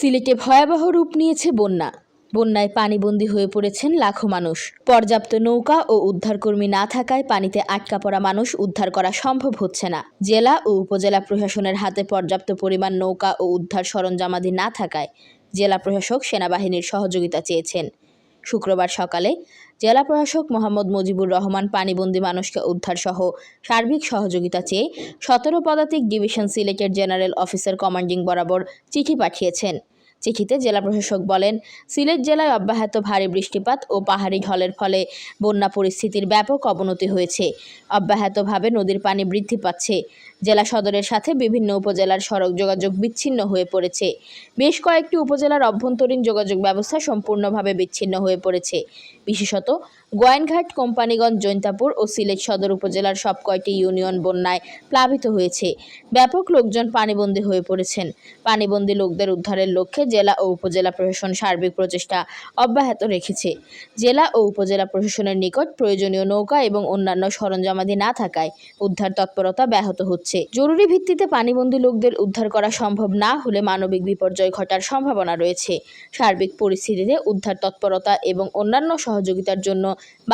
সিলেটে ভয়াবহ রূপ নিয়েছে বন্যা। বন্যায় পানিবন্দী হয়ে পড়েছেন লাখো মানুষ। পর্যাপ্ত নৌকা ও উদ্ধারকর্মী না থাকায় পানিতে আটকা পড়া মানুষ উদ্ধার করা সম্ভব হচ্ছে না। জেলা ও উপজেলা প্রশাসনের হাতে পর্যাপ্ত পরিমাণ নৌকা ও উদ্ধার সরঞ্জামাদি না থাকায় জেলা প্রশাসক সেনাবাহিনীর সহযোগিতা চেয়েছেন। শুক্রবার সকালে জেলা প্রশাসক মোহাম্মদ মুজিবুর রহমান পানিবন্দী মানুষকে উদ্ধারসহ সার্বিক সহযোগিতা চেয়ে ১৭ পদাতিক ডিভিশন সিলেটের জেনারেল অফিসার কমান্ডিং বরাবর চিঠি পাঠিয়েছেন। চিঠিতে জেলা প্রশাসক বলেন, সিলেট জেলায় অব্যাহত ভারী বৃষ্টিপাত ও পাহাড়ি ঢলের ফলে বন্যা পরিস্থিতির ব্যাপক অবনতি হয়েছে। অব্যাহতভাবে নদীর পানি বৃদ্ধি পাচ্ছে। জেলা সদরের সাথে বিভিন্ন উপজেলার সড়ক যোগাযোগ বিচ্ছিন্ন হয়ে পড়েছে। বেশ কয়েকটি উপজেলার অভ্যন্তরীণ যোগাযোগ ব্যবস্থা সম্পূর্ণভাবে বিচ্ছিন্ন হয়ে পড়েছে। বিশেষত গোয়াইনঘাট, কোম্পানিগঞ্জ, জৈন্তাপুর ও সিলেট সদর উপজেলার সব কয়টি ইউনিয়ন বন্যায় প্লাবিত হয়েছে। ব্যাপক লোকজন পানিবন্দী হয়ে পড়েছেন। পানিবন্দী লোকদের উদ্ধারের লক্ষ্যে জেলা ও উপজেলা প্রশাসন সার্বিক প্রচেষ্টা অব্যাহত রেখেছে। জেলা ও উপজেলা প্রশাসনের নিকট প্রয়োজনীয় নৌকা এবং অন্যান্য সরঞ্জামাদি না থাকায় উদ্ধার তৎপরতা ব্যাহত হচ্ছে। জরুরি ভিত্তিতে পানিবন্দী লোকদের উদ্ধার করা সম্ভব না হলে মানবিক বিপর্যয় ঘটার সম্ভাবনা রয়েছে। সার্বিক পরিস্থিতিতে উদ্ধার তৎপরতা এবং অন্যান্য সহযোগিতার জন্য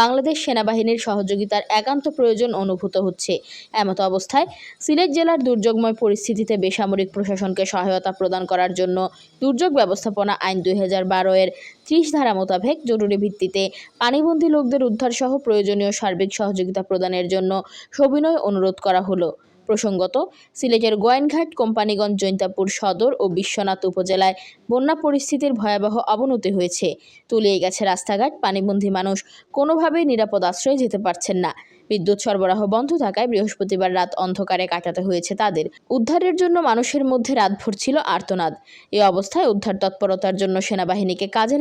বাংলাদেশ সেনাবাহিনীর সহযোগিতার একান্ত প্রয়োজন অনুভূত হচ্ছে। এমত অবস্থায় সিলেট জেলার দুর্যোগময় পরিস্থিতিতে বেসামরিক প্রশাসনকে সহায়তা প্রদান করার জন্য দুর্যোগ ব্যবস্থাপনা আইন ২০১২ এর ৩০ ধারা মোতাবেক জরুরি ভিত্তিতে পানিবন্দী লোকদের উদ্ধারসহ প্রয়োজনীয় সার্বিক সহযোগিতা প্রদানের জন্য সবিনয় অনুরোধ করা হলো। প্রসঙ্গত, সিলেটের গোয়াইনঘাট, কোম্পানিগঞ্জ, জৈন্তাপুর সদর ও বিশ্বনাথ উপজেলায় বন্যা পরিস্থিতির ভয়াবহ অবনতি হয়েছে। তলিয়ে গেছে রাস্তাঘাট, পানিবন্দী মানুষ কোনোভাবেই নিরাপদ আশ্রয়ে যেতে পারছেন না। বিদ্যুৎ সরবরাহ বন্ধ থাকায় বৃহস্পতিবার রাত অন্ধকারে কাটাতে হয়েছে তাদের। উদ্ধারের জন্য মানুষের মধ্যে রাতভর ছিল আর্তনাদ। এই অবস্থায় উদ্ধার তৎপরতার জন্য সেনাবাহিনীকে কাজে